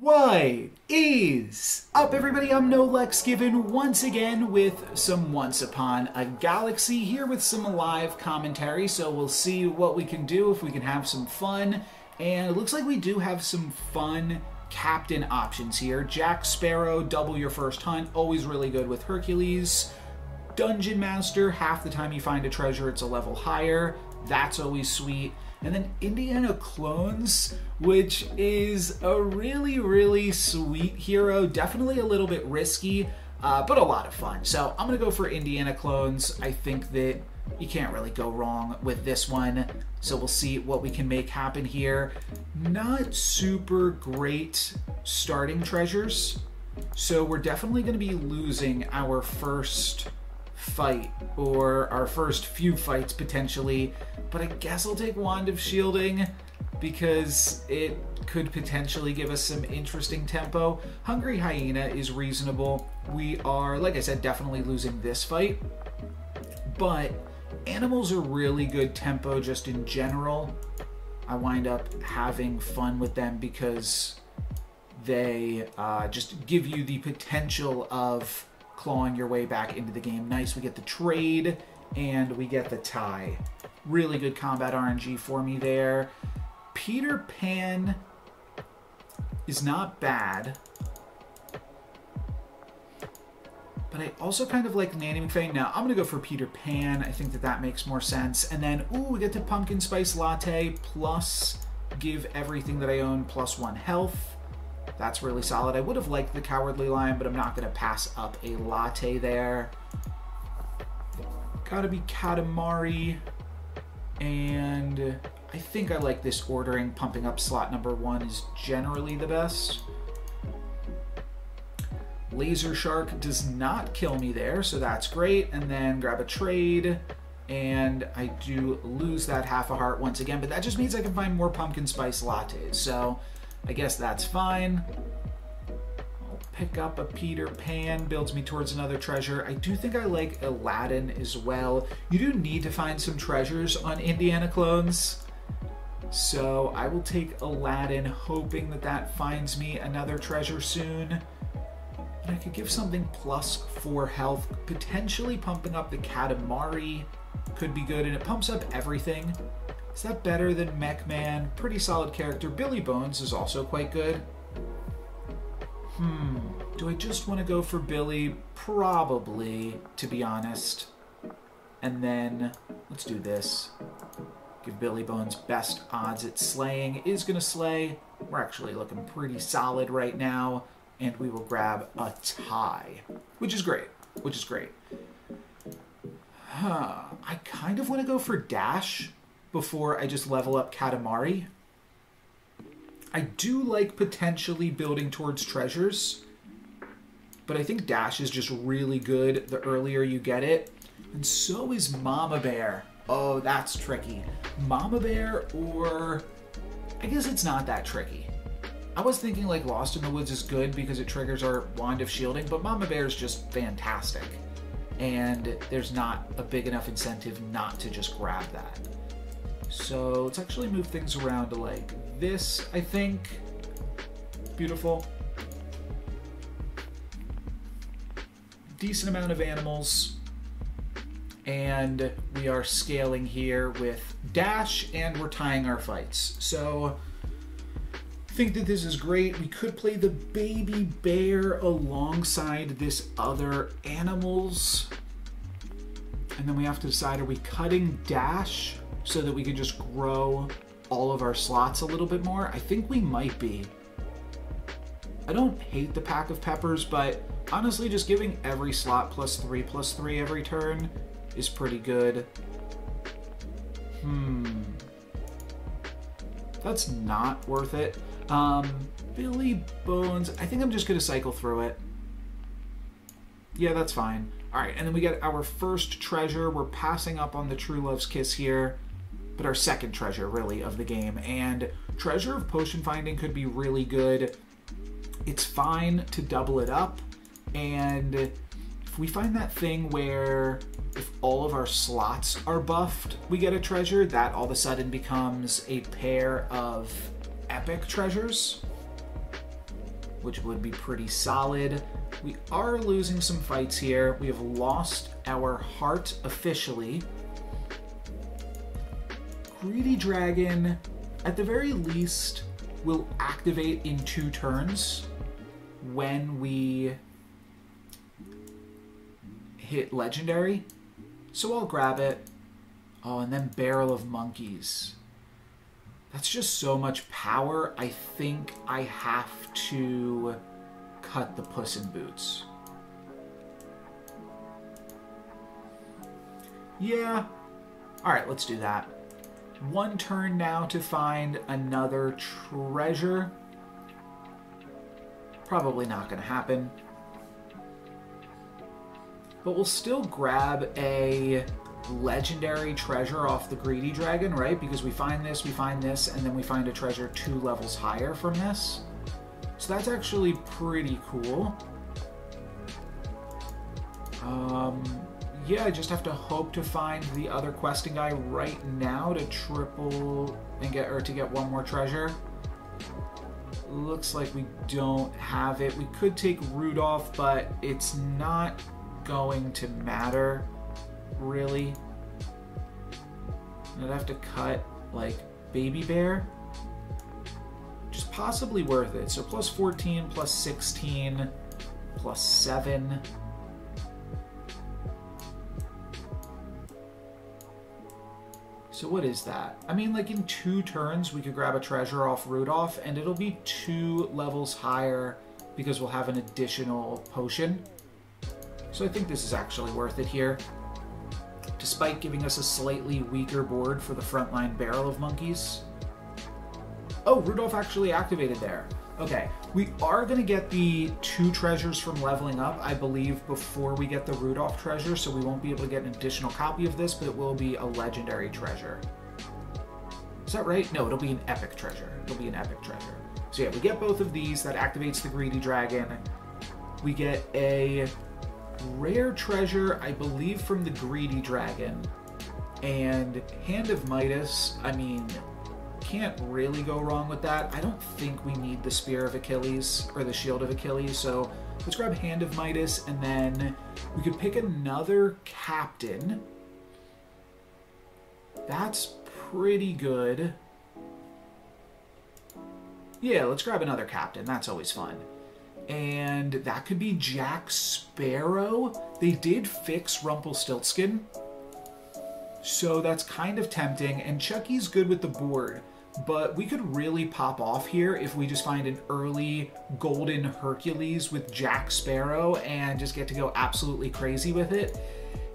What is up, everybody? I'm NoLexGiven once again with some Once Upon a Galaxy here with some live commentary. So we'll see what we can do, if we can have some fun. And it looks like we do have some fun captain options here. Jack Sparrow, double your first hunt, always really good with Hercules. Dungeon Master, half the time you find a treasure, it's a level higher. That's always sweet. And then Indiana Clones, which is a really, really sweet hero. Definitely a little bit risky, but a lot of fun. So I'm going to go for Indiana Clones. I think that you can't really go wrong with this one. So we'll see what we can make happen here. Not super great starting treasures. So we're definitely going to be losing our first fight, or our first few fights potentially, but I guess I'll take Wand of Shielding because it could potentially give us some interesting tempo. Hungry Hyena is reasonable. We are, like I said, definitely losing this fight, but animals are really good tempo just in general. I wind up having fun with them because they just give you the potential of clawing your way back into the game. Nice, we get the trade and we get the tie. Really good combat RNG for me there. Peter Pan is not bad, but I also kind of like Nanny McFane. Now I'm gonna go for Peter Pan. I think that that makes more sense. And then, ooh, we get the Pumpkin Spice Latte plus give everything that I own +1 health. That's really solid. I would have liked the Cowardly Lion, but I'm not going to pass up a latte there. Gotta be Katamari. And I think I like this ordering. Pumping up slot number 1 is generally the best. Laser Shark does not kill me there, so that's great. And then grab a trade. And I do lose that half a heart once again, but that just means I can find more pumpkin spice lattes. So I guess that's fine. I'll pick up a Peter Pan, builds me towards another treasure. I do think I like Aladdin as well. You do need to find some treasures on Indiana Clones. So I will take Aladdin, hoping that that finds me another treasure soon. And I could give something +4 health, potentially pumping up the Katamari. Could be good, and it pumps up everything. Is that better than Mech Man? Pretty solid character. Billy Bones is also quite good. Do I just want to go for Billy? Probably, to be honest. And then, let's do this. Give Billy Bones best odds at slaying. Is going to slay. We're actually looking pretty solid right now. And we will grab a tie. Which is great. Which is great. I kind of want to go for Dash before I just level up Katamari. I do like potentially building towards treasures, but I think Dash is just really good the earlier you get it. And so is Mama Bear. Oh, that's tricky. Mama Bear, or I guess it's not that tricky. I was thinking like Lost in the Woods is good because it triggers our Wand of Shielding, but Mama Bear is just fantastic. And there's not a big enough incentive not to just grab that. So let's actually move things around to like this, I think. Beautiful. Decent amount of animals. And we are scaling here with Dash, and we're tying our fights. So I think that this is great. We could play the baby bear alongside this other animals. And then we have to decide, are we cutting Dash so that we can just grow all of our slots a little bit more? I think we might be. I don't hate the Pack of Peppers, but honestly just giving every slot +3/+3 every turn is pretty good. That's not worth it. Billy Bones, I think I'm just gonna cycle through it. Yeah, that's fine. All right, and then we get our first treasure. We're passing up on the True Love's Kiss here, but our second treasure, really, of the game. And Treasure of Potion Finding could be really good. It's fine to double it up, and if we find that thing where if all of our slots are buffed, we get a treasure, that all of a sudden becomes a pair of epic treasures. which would be pretty solid. We are losing some fights here. We have lost our heart officially. Greedy Dragon, at the very least, will activate in 2 turns when we hit Legendary. So I'll grab it. Oh, and then Barrel of Monkeys. That's just so much power. I think I have to cut the Puss in Boots. Yeah. Alright, let's do that. 1 turn now to find another treasure. Probably not going to happen. But we'll still grab a legendary treasure off the Greedy Dragon, right? Because we find this, and then we find a treasure 2 levels higher from this. So that's actually pretty cool. Yeah, I just have to hope to find the other questing guy right now to triple and get 1 more treasure. Looks like we don't have it. We could take Rudolph, but it's not going to matter, really. I'd have to cut, like, Baby Bear. Just possibly worth it. So plus 14, plus 16, plus 7. So what is that? I mean, like in 2 turns, we could grab a treasure off Rudolph, and it'll be 2 levels higher because we'll have an additional potion. So I think this is actually worth it here. Despite giving us a slightly weaker board for the frontline Barrel of Monkeys. Oh, Rudolph actually activated there. Okay, we are going to get the 2 treasures from leveling up, I believe, before we get the Rudolph treasure, so we won't be able to get an additional copy of this, but it will be a legendary treasure. Is that right? No, it'll be an epic treasure. It'll be an epic treasure. So yeah, we get both of these. That activates the Greedy Dragon. We get a rare treasure, I believe, from the Greedy Dragon. And Hand of Midas, I mean, can't really go wrong with that. I don't think we need the Spear of Achilles or the Shield of Achilles, so let's grab Hand of Midas, and then we could pick another captain. That's pretty good. Yeah, let's grab another captain. That's always fun. And that could be Jack Sparrow. They did fix Rumpelstiltskin, so that's kind of tempting. And Chucky's good with the board, but we could really pop off here if we just find an early golden Hercules with Jack Sparrow and just get to go absolutely crazy with it.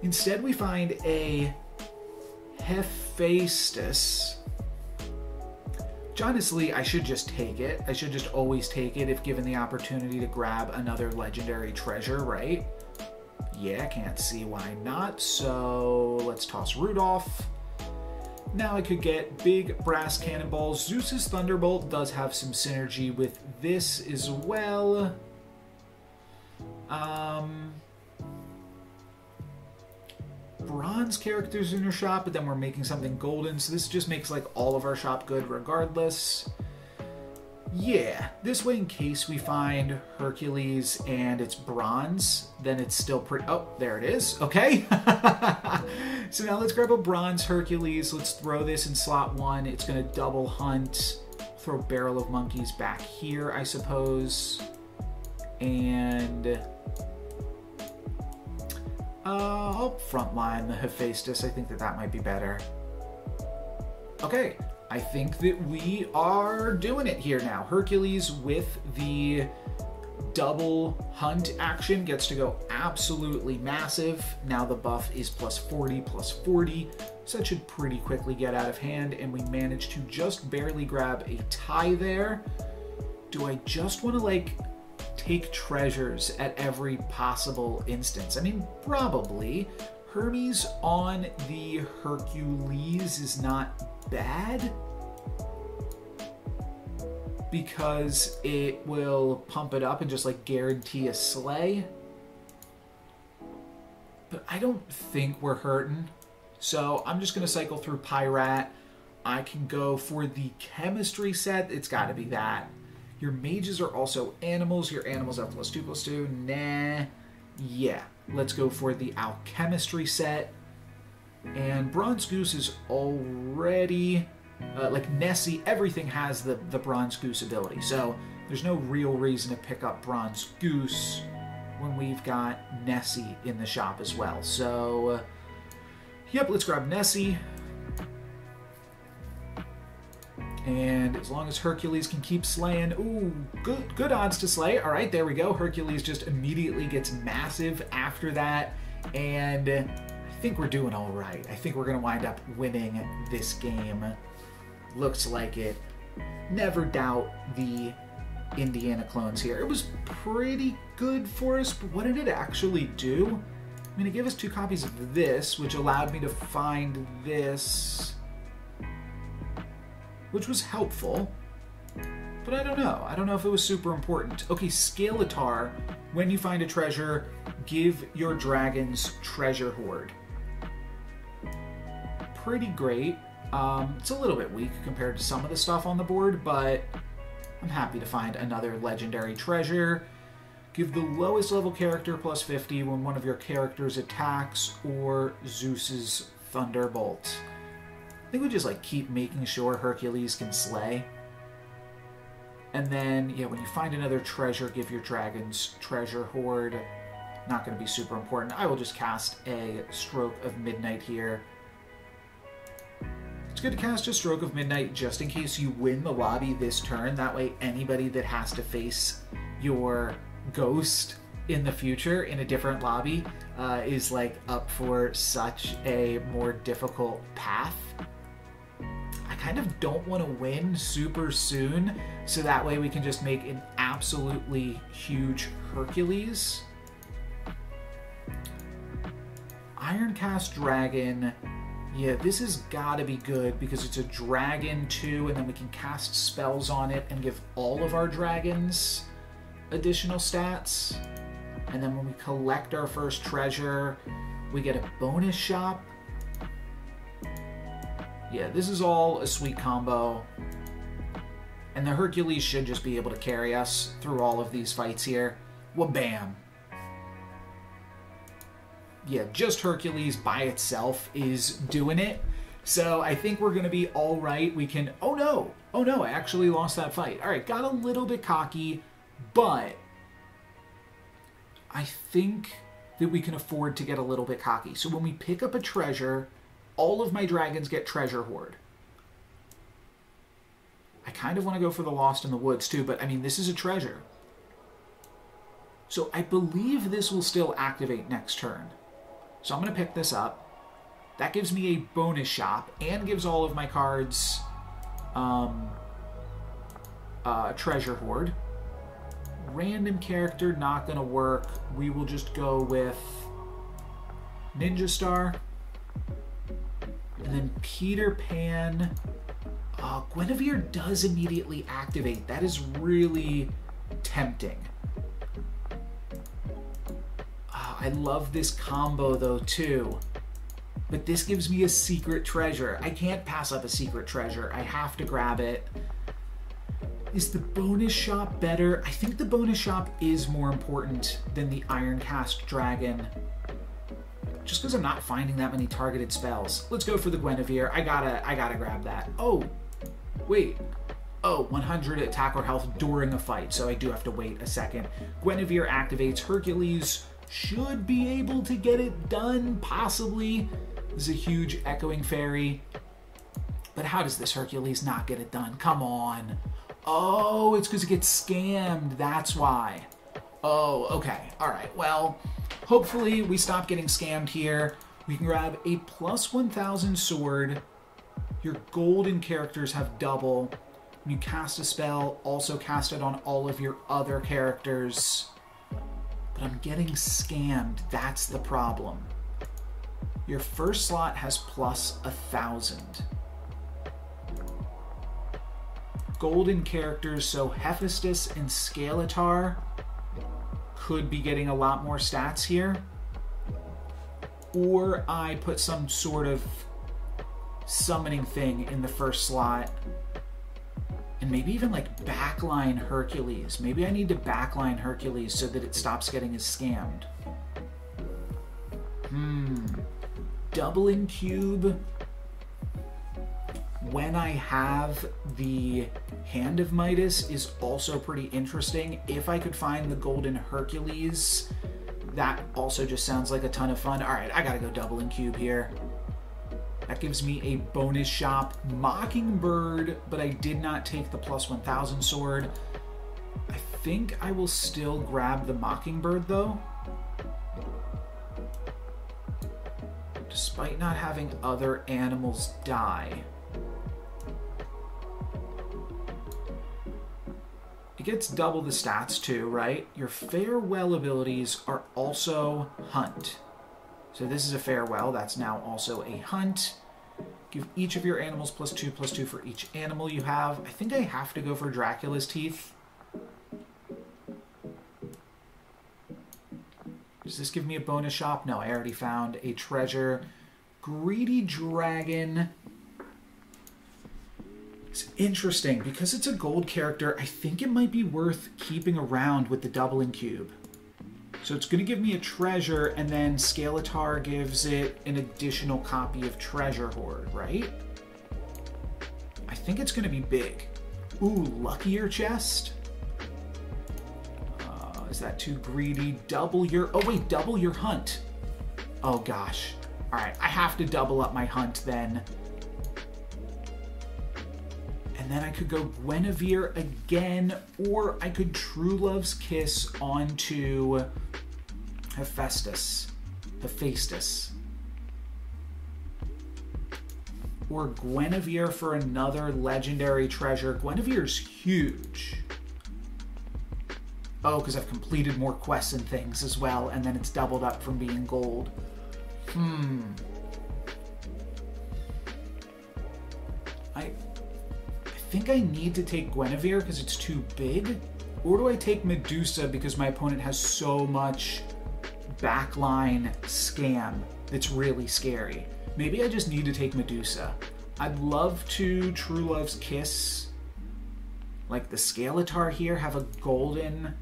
Instead, we find a Hephaestus. Honestly, I should just take it. I should just always take it if given the opportunity to grab another legendary treasure, right? Yeah, can't see why not. So let's toss Rudolph. Now I could get big brass cannonballs. Zeus's Thunderbolt does have some synergy with this as well. Bronze characters in your shop, but then we're making something golden, so this just makes like all of our shop good regardless. Yeah, this way in case we find Hercules and it's bronze, then it's still pretty... Oh, there it is. Okay. So now let's grab a bronze Hercules. Let's throw this in slot 1. It's going to double hunt. Throw Barrel of Monkeys back here, I suppose. And... I'll frontline the Hephaestus. I think that might be better. Okay, I think that we are doing it here now. Hercules with the double hunt action gets to go absolutely massive. Now the buff is plus 40, plus 40. So that should pretty quickly get out of hand, and we manage to just barely grab a tie there. Do I just want to, like, take treasures at every possible instance? I mean, probably. Hermes on the Hercules is not bad because it will pump it up and just like guarantee a slay. But I don't think we're hurting. So I'm just going to cycle through Pyrat. I can go for the chemistry set. It's got to be that. Your mages are also animals. Your animals have +2/+2. Nah. Yeah. Let's go for the alchemistry set. And Bronze Goose is already... like Nessie, everything has the Bronze Goose ability. So there's no real reason to pick up Bronze Goose when we've got Nessie in the shop as well. So, yep, let's grab Nessie. And as long as Hercules can keep slaying, ooh, good odds to slay. All right, there we go. Hercules just immediately gets massive after that. And I think we're doing all right. I think we're going to wind up winning this game. Looks like it. Never doubt the Indiana clones here. It was pretty good for us, but what did it actually do? I mean, it gave us 2 copies of this, which allowed me to find this, which was helpful, but I don't know. I don't know if it was super important. Okay, Scalatar, when you find a treasure, give your dragons treasure hoard. Pretty great. It's a little bit weak compared to some of the stuff on the board, but I'm happy to find another legendary treasure. Give the lowest level character +50 when one of your characters attacks, or Zeus's Thunderbolt. I think we just like keep making sure Hercules can slay. And then, yeah, when you find another treasure, give your dragons treasure hoard. Not going to be super important. I will just cast a Stroke of Midnight here. It's good to cast a Stroke of Midnight just in case you win the lobby this turn. That way anybody that has to face your ghost in the future in a different lobby is like up for such a more difficult path. I kind of don't want to win super soon, so that way we can just make an absolutely huge Hercules. Ironcast Dragon. Yeah, this has got to be good because it's a dragon too, and then we can cast spells on it and give all of our dragons additional stats. And then when we collect our first treasure, we get a bonus shop. Yeah, this is all a sweet combo. And the Hercules should just be able to carry us through all of these fights here. Wha-bam. Yeah, just Hercules by itself is doing it. So I think we're going to be all right. We can... Oh, no. Oh, no. I actually lost that fight. All right, got a little bit cocky, but I think that we can afford to get a little bit cocky. So when we pick up a treasure, all of my dragons get treasure hoard. I kind of want to go for the Lost in the Woods, too, but, I mean, this is a treasure. So I believe this will still activate next turn. So I'm going to pick this up. That gives me a bonus shop and gives all of my cards treasure hoard. Random character, not going to work. We will just go with Ninja Star. And then Peter Pan. Guinevere does immediately activate. That is really tempting. I love this combo though too, but this gives me a secret treasure. I can't pass up a secret treasure. I have to grab it. Is the bonus shop better? I think the bonus shop is more important than the Ironcast Dragon, just because I'm not finding that many targeted spells. Let's go for the Guinevere. I gotta grab that. Oh, wait. Oh, 100 attack or health during a fight, so I do have to wait a second. Guinevere activates. Hercules should be able to get it done, possibly. This is a huge Echoing Fairy. But how does this Hercules not get it done? Come on. Oh, it's because it gets scammed. That's why. Oh, okay. All right. Well, hopefully we stop getting scammed here. We can grab a +1000 sword. Your golden characters have double. When you cast a spell, also cast it on all of your other characters. But I'm getting scammed. That's the problem. Your first slot has +1000. Golden characters, so Hephaestus and Scalatar could be getting a lot more stats here. Or I put some sort of summoning thing in the first slot. And maybe even like backline Hercules. Maybe I need to backline Hercules so that it stops getting as scammed. Doubling cube when I have the Hand of Midas is also pretty interesting. If I could find the golden Hercules, that also just sounds like a ton of fun. All right, I gotta go doubling cube here. That gives me a bonus shop Mockingbird, but I did not take the plus 1000 sword. I think I will still grab the Mockingbird though. Despite not having other animals die. It gets double the stats too, right? Your farewell abilities are also hunt. So this is a farewell, that's now also a hunt. Give each of your animals +2/+2 for each animal you have. I think I have to go for Dracula's Teeth. Does this give me a bonus shop? No, I already found a treasure. Greedy Dragon. It's interesting, because it's a gold character, I think it might be worth keeping around with the doubling cube. So it's going to give me a treasure, and then Skeletor gives it an additional copy of Treasure Hoard, right? I think it's going to be big. Ooh, luckier chest? Is that too greedy? Double your... Oh, wait, double your hunt. Oh, gosh. All right, I have to double up my hunt then. And then I could go Guinevere again, or I could True Love's Kiss onto Hephaestus. Or Guinevere for another legendary treasure. Guinevere's huge. Oh, because I've completed more quests and things as well, and then it's doubled up from being gold. I think I need to take Guinevere because it's too big. Or do I take Medusa because my opponent has so much backline scam that's really scary? Maybe I just need to take Medusa. I'd love to True Love's Kiss. Like the Skeletor here, have a golden...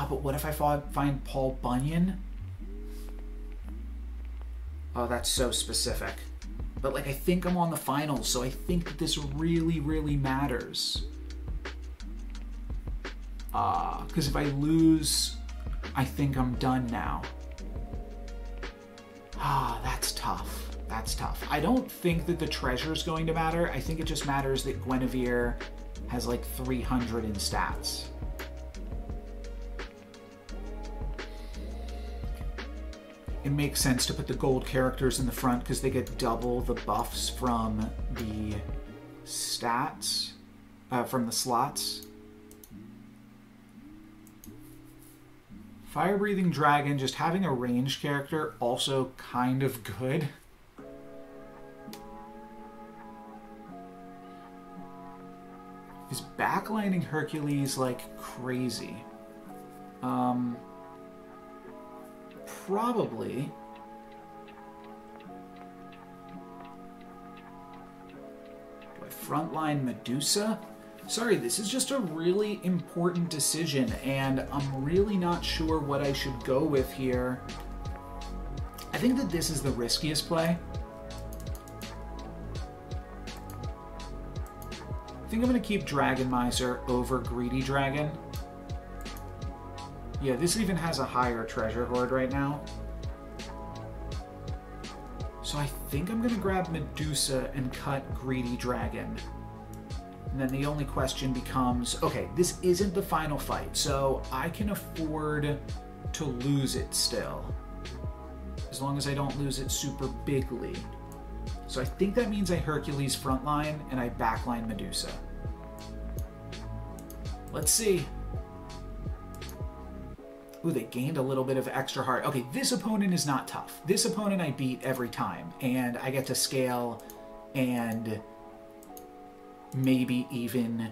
but what if I find Paul Bunyan? Oh, that's so specific. But like, I think I'm on the finals, so I think that this really, really matters. Because if I lose, I think I'm done now. That's tough. That's tough. I don't think that the treasure's going to matter. I think it just matters that Guinevere has like 300 in stats. It makes sense to put the gold characters in the front because they get double the buffs from the stats, from the slots. Fire-breathing dragon, just having a ranged character, also kind of good. Is backlining Hercules like crazy? Probably. Do I frontline Medusa? Sorry, this is just a really important decision, and I'm really not sure what I should go with here. I think that this is the riskiest play. I think I'm going to keep Dragon Miser over Greedy Dragon. Yeah, this even has a higher treasure hoard right now. So I think I'm going to grab Medusa and cut Greedy Dragon. And then the only question becomes, okay, this isn't the final fight, so I can afford to lose it still. As long as I don't lose it super bigly. So I think that means I Hercules frontline and I backline Medusa. Let's see. Ooh, they gained a little bit of extra heart. Okay, this opponent is not tough. This opponent I beat every time, and I get to scale and maybe even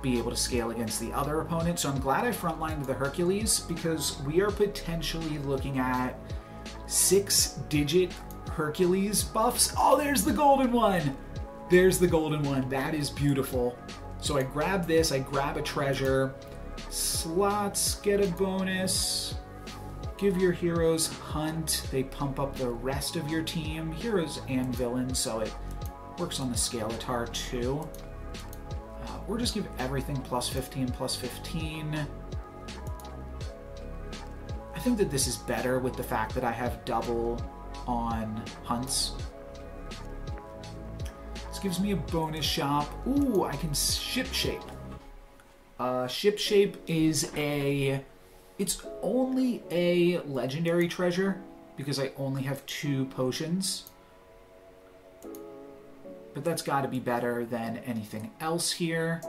be able to scale against the other opponent. So I'm glad I frontlined the Hercules because we are potentially looking at 6-digit Hercules buffs. Oh, there's the golden one. There's the golden one. That is beautiful. So I grab this, I grab a treasure. Slots get a bonus. Give your heroes hunt. They pump up the rest of your team. Heroes and villains, so it works on the Scaletar too. Or just give everything plus 15, plus 15. I think that this is better with the fact that I have double on hunts. This gives me a bonus shop. Ooh, I can ship shape. Ship shape is it's only a legendary treasure because I only have 2 potions. But that's got to be better than anything else here.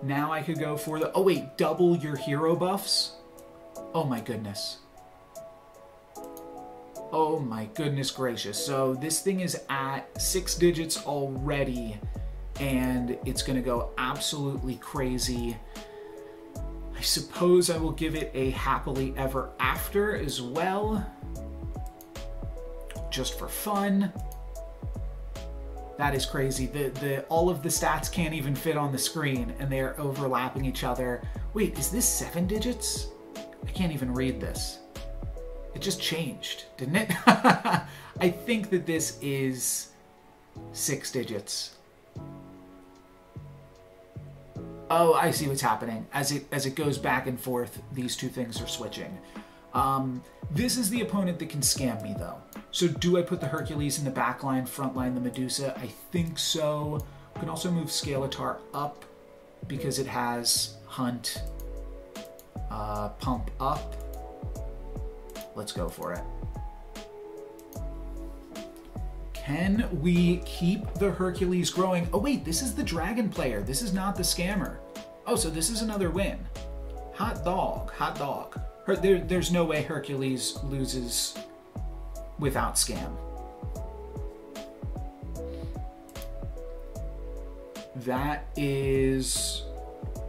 Now I could go for the... Oh wait, double your hero buffs? Oh my goodness. Oh my goodness gracious. So this thing is at 6 digits already, and it's going to go absolutely crazy. I suppose I will give it a happily ever after as well, just for fun. That is crazy. All of the stats can't even fit on the screen, and they are overlapping each other. Wait, is this 7 digits? I can't even read this. It just changed, didn't it? I think that this is 6 digits. Oh, I see what's happening. As it goes back and forth, these two things are switching. This is the opponent that can scam me, though. So do I put the Hercules in the back line, front line the Medusa? I think so. We can also move Scaletar up because it has Hunt, Pump up. Let's go for it. Can we keep the Hercules growing? Oh wait, this is the dragon player. This is not the scammer. Oh, so this is another win. Hot dog, hot dog. There's no way Hercules loses without scam. That is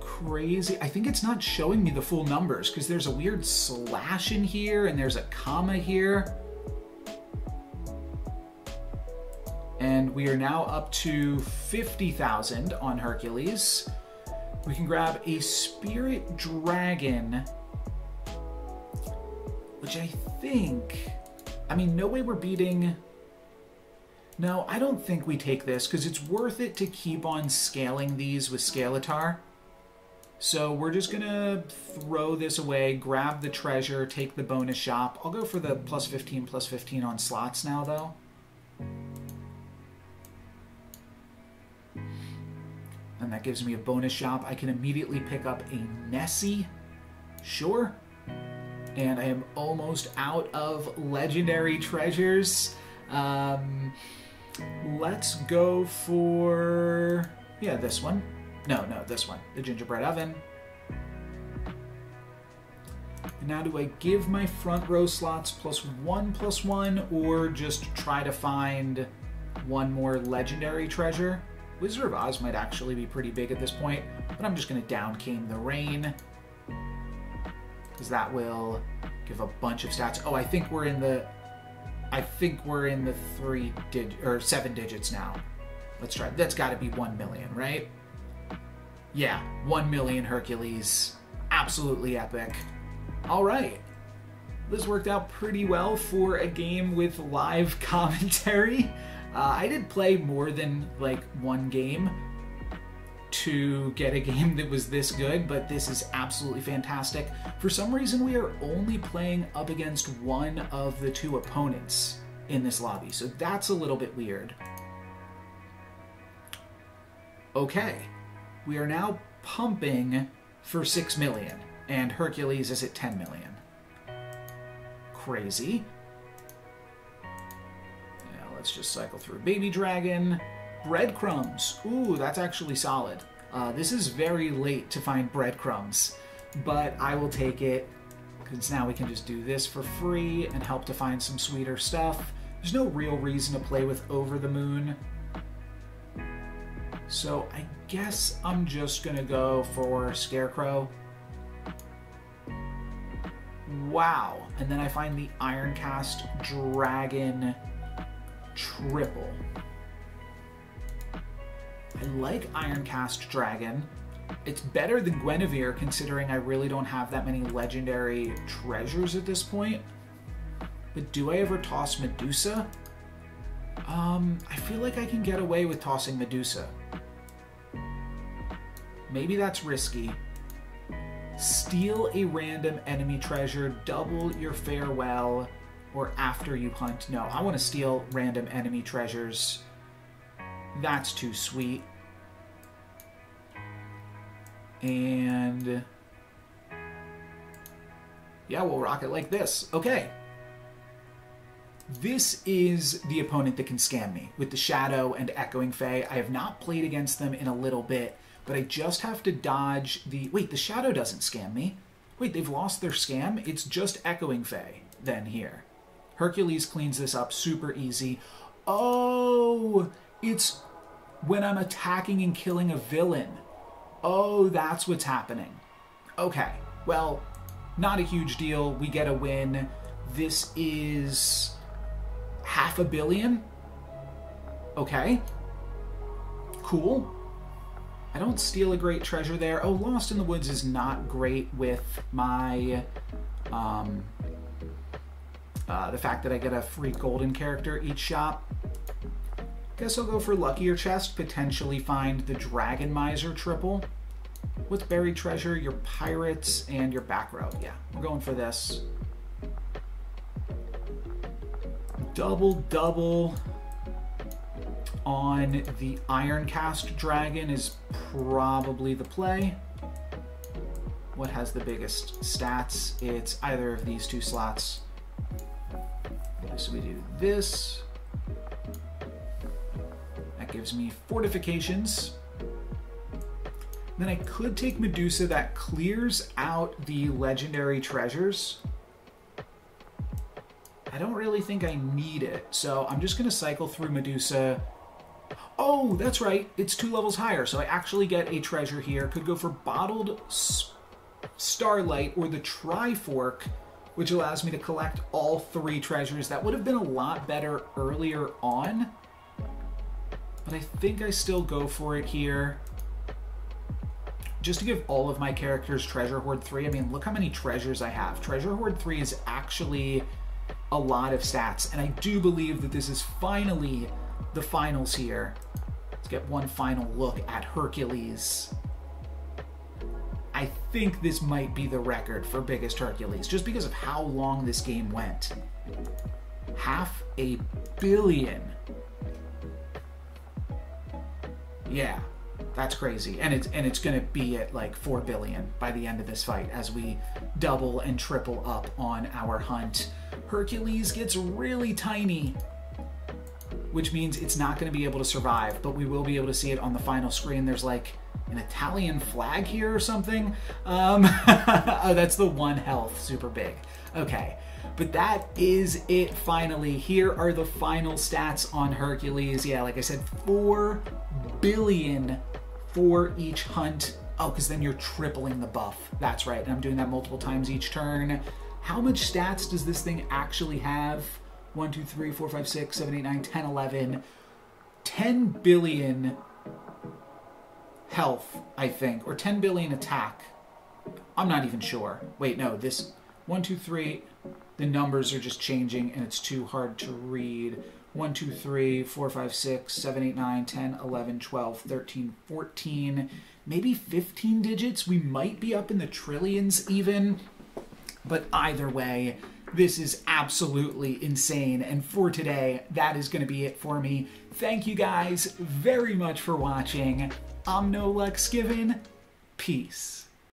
crazy. I think it's not showing me the full numbers because there's a weird slash in here and there's a comma here. And we are now up to 50,000 on Hercules. We can grab a Spirit Dragon, which I think, I mean, no way we're beating. No, I don't think we take this because it's worth it to keep on scaling these with Scaletar. So we're just gonna throw this away, grab the treasure, take the bonus shop. I'll go for the plus 15 on slots now, though. And that gives me a bonus shop. I can immediately pick up a Nessie. Sure. And I am almost out of legendary treasures. Let's go for... yeah, this one. No, this one. The gingerbread oven. And now do I give my front row slots +1/+1 or just try to find one more legendary treasure? Wizard of Oz might actually be pretty big at this point, but I'm just going to down Came the Rain because that will give a bunch of stats. Oh, I think we're in the 7 digits now. Let's try. That's got to be 1 million, right? Yeah, 1 million Hercules. Absolutely epic. All right. This worked out pretty well for a game with live commentary. I did play more than like one game to get a game that was this good, but this is absolutely fantastic. For some reason, we are only playing up against one of the 2 opponents in this lobby, so that's a little bit weird. Okay, we are now pumping for 6 million, and Hercules is at 10 million. Crazy. Let's just cycle through Baby Dragon. Breadcrumbs. Ooh, that's actually solid. This is very late to find breadcrumbs, but I will take it because now we can just do this for free and help to find some sweeter stuff. There's no real reason to play with Over the Moon. So I guess I'm just gonna go for Scarecrow. Wow. And then I find the Ironcast Dragon triple. I like Ironcast Dragon. It's better than Guinevere, considering I really don't have that many legendary treasures at this point. But do I ever toss Medusa? I feel like I can get away with tossing Medusa. Maybe that's risky. Steal a random enemy treasure, double your farewell, or after you hunt. No, I want to steal random enemy treasures. That's too sweet. And yeah, we'll rock it like this. Okay. This is the opponent that can scam me with the Shadow and Echoing Fae. I have not played against them in a little bit, but I just have to dodge the... Wait, the Shadow doesn't scam me. Wait, they've lost their scam? It's just Echoing Fae then here. Hercules cleans this up super easy. Oh, it's when I'm attacking and killing a villain. Oh, that's what's happening. Okay, well, not a huge deal. We get a win. This is $500 million. Okay. Cool. I don't steal a great treasure there. Oh, Lost in the Woods is not great with my, the fact that I get a free golden character each shop. Guess I'll go for Luckier Chest, potentially find the Dragon Miser triple. What's buried treasure? Your pirates and your back row. Yeah, we're going for this. Double on the Ironcast Dragon is probably the play. What has the biggest stats? It's either of these two slots. So we do this. That gives me fortifications. Then I could take Medusa. That clears out the legendary treasures. I don't really think I need it, so I'm just going to cycle through Medusa. Oh, that's right. It's 2 levels higher, so I actually get a treasure here. Could go for Bottled Starlight or the Trifork, which allows me to collect all 3 treasures. That would have been a lot better earlier on, but I think I still go for it here. Just to give all of my characters Treasure Hoard 3. I mean, look how many treasures I have. Treasure Hoard 3 is actually a lot of stats, and I do believe that this is finally the finals here. Let's get one final look at Hercules. I think this might be the record for biggest Hercules, just because of how long this game went. $500 million. Yeah, that's crazy. And it's gonna be at like 4 billion by the end of this fight as we double and triple up on our hunt. Hercules gets really tiny, which means it's not going to be able to survive, but we will be able to see it on the final screen. There's like an Italian flag here or something. Oh, that's the 1 health, super big. Okay, but that is it finally. Here are the final stats on Hercules. Yeah, like I said, 4 billion for each hunt. Oh, because then you're tripling the buff. That's right, and I'm doing that multiple times each turn. How much stats does this thing actually have? 1, 2, 3, 4, 5, 6, 7, 8, 9, 10, 11. 10 billion health, I think, or 10 billion attack. I'm not even sure. Wait, no, this 1, 2, 3, the numbers are just changing and it's too hard to read. 1, 2, 3, 4, 5, 6, 7, 8, 9, 10, 11, 12, 13, 14, maybe 15 digits. We might be up in the trillions even. But either way, this is absolutely insane. And for today, that is going to be it for me. Thank you guys very much for watching. I'm NoLuxGiven. Peace.